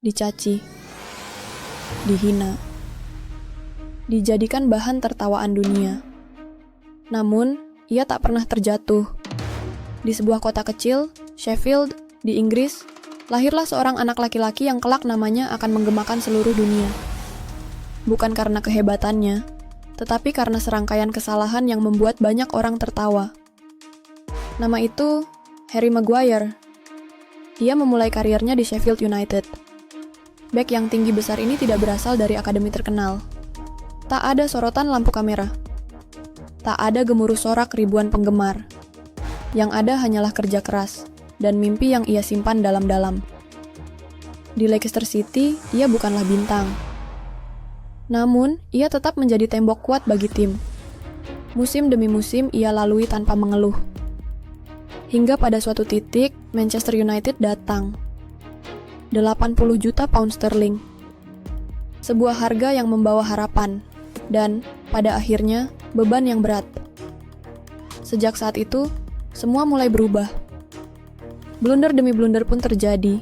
dicaci, dihina, dijadikan bahan tertawaan dunia. Namun, ia tak pernah terjatuh. Di sebuah kota kecil, Sheffield, di Inggris, lahirlah seorang anak laki-laki yang kelak namanya akan menggemakan seluruh dunia. Bukan karena kehebatannya, tetapi karena serangkaian kesalahan yang membuat banyak orang tertawa. Nama itu Harry Maguire. Ia memulai karirnya di Sheffield United. Bek yang tinggi besar ini tidak berasal dari akademi terkenal. Tak ada sorotan lampu kamera. Tak ada gemuruh sorak ribuan penggemar. Yang ada hanyalah kerja keras dan mimpi yang ia simpan dalam-dalam. Di Leicester City, ia bukanlah bintang. Namun, ia tetap menjadi tembok kuat bagi tim. Musim demi musim ia lalui tanpa mengeluh. Hingga pada suatu titik, Manchester United datang. 80 juta pound sterling. Sebuah harga yang membawa harapan, dan, pada akhirnya, beban yang berat. Sejak saat itu, semua mulai berubah. Blunder demi blunder pun terjadi.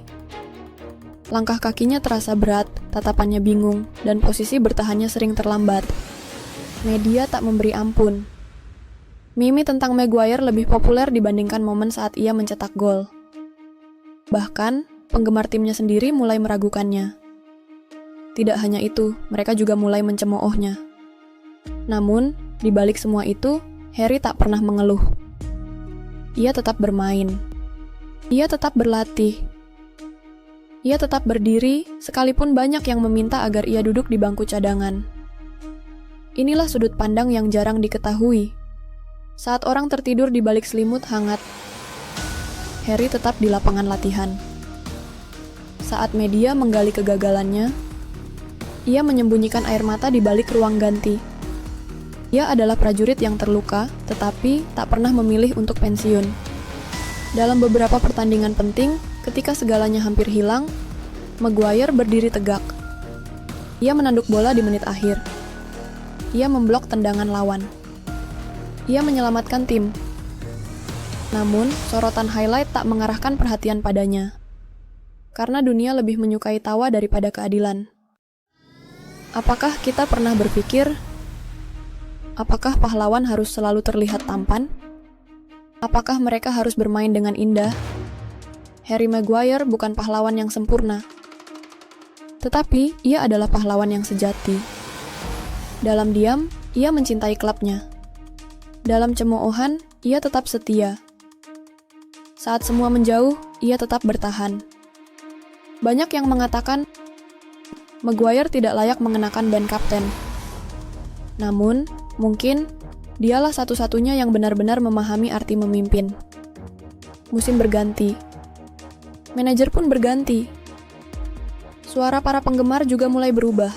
Langkah kakinya terasa berat, tatapannya bingung, dan posisi bertahannya sering terlambat. Media tak memberi ampun. Mimi tentang Maguire lebih populer dibandingkan momen saat ia mencetak gol. Bahkan, penggemar timnya sendiri mulai meragukannya. Tidak hanya itu, mereka juga mulai mencemoohnya. Namun, di balik semua itu, Harry tak pernah mengeluh. Ia tetap bermain. Ia tetap berlatih. Ia tetap berdiri, sekalipun banyak yang meminta agar ia duduk di bangku cadangan. Inilah sudut pandang yang jarang diketahui. Saat orang tertidur di balik selimut hangat, Harry tetap di lapangan latihan. Saat media menggali kegagalannya, ia menyembunyikan air mata di balik ruang ganti. Ia adalah prajurit yang terluka, tetapi tak pernah memilih untuk pensiun. Dalam beberapa pertandingan penting, ketika segalanya hampir hilang, Maguire berdiri tegak. Ia menanduk bola di menit akhir. Ia memblok tendangan lawan. Ia menyelamatkan tim. Namun, sorotan highlight tak mengarahkan perhatian padanya. Karena dunia lebih menyukai tawa daripada keadilan. Apakah kita pernah berpikir, apakah pahlawan harus selalu terlihat tampan? Apakah mereka harus bermain dengan indah? Harry Maguire bukan pahlawan yang sempurna. Tetapi, ia adalah pahlawan yang sejati. Dalam diam, ia mencintai klubnya. Dalam cemoohan, ia tetap setia. Saat semua menjauh, ia tetap bertahan. Banyak yang mengatakan, Maguire tidak layak mengenakan band kapten. Namun, mungkin, dialah satu-satunya yang benar-benar memahami arti memimpin. Musim berganti. Manajer pun berganti. Suara para penggemar juga mulai berubah.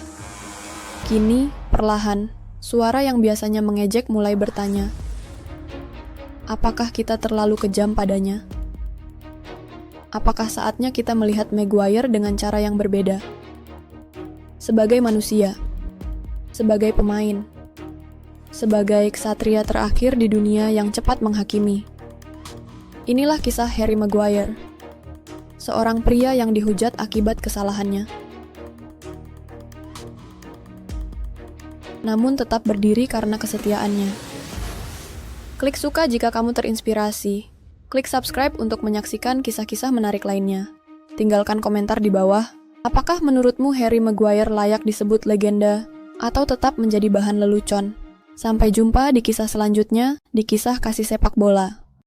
Kini, perlahan, suara yang biasanya mengejek mulai bertanya, apakah kita terlalu kejam padanya? Apakah saatnya kita melihat Maguire dengan cara yang berbeda? Sebagai manusia, sebagai pemain, sebagai ksatria terakhir di dunia yang cepat menghakimi. Inilah kisah Harry Maguire, seorang pria yang dihujat akibat kesalahannya. Namun tetap berdiri karena kesetiaannya. Klik suka jika kamu terinspirasi. Klik subscribe untuk menyaksikan kisah-kisah menarik lainnya. Tinggalkan komentar di bawah, apakah menurutmu Harry Maguire layak disebut legenda atau tetap menjadi bahan lelucon? Sampai jumpa di kisah selanjutnya, di kisah kasih sepak bola.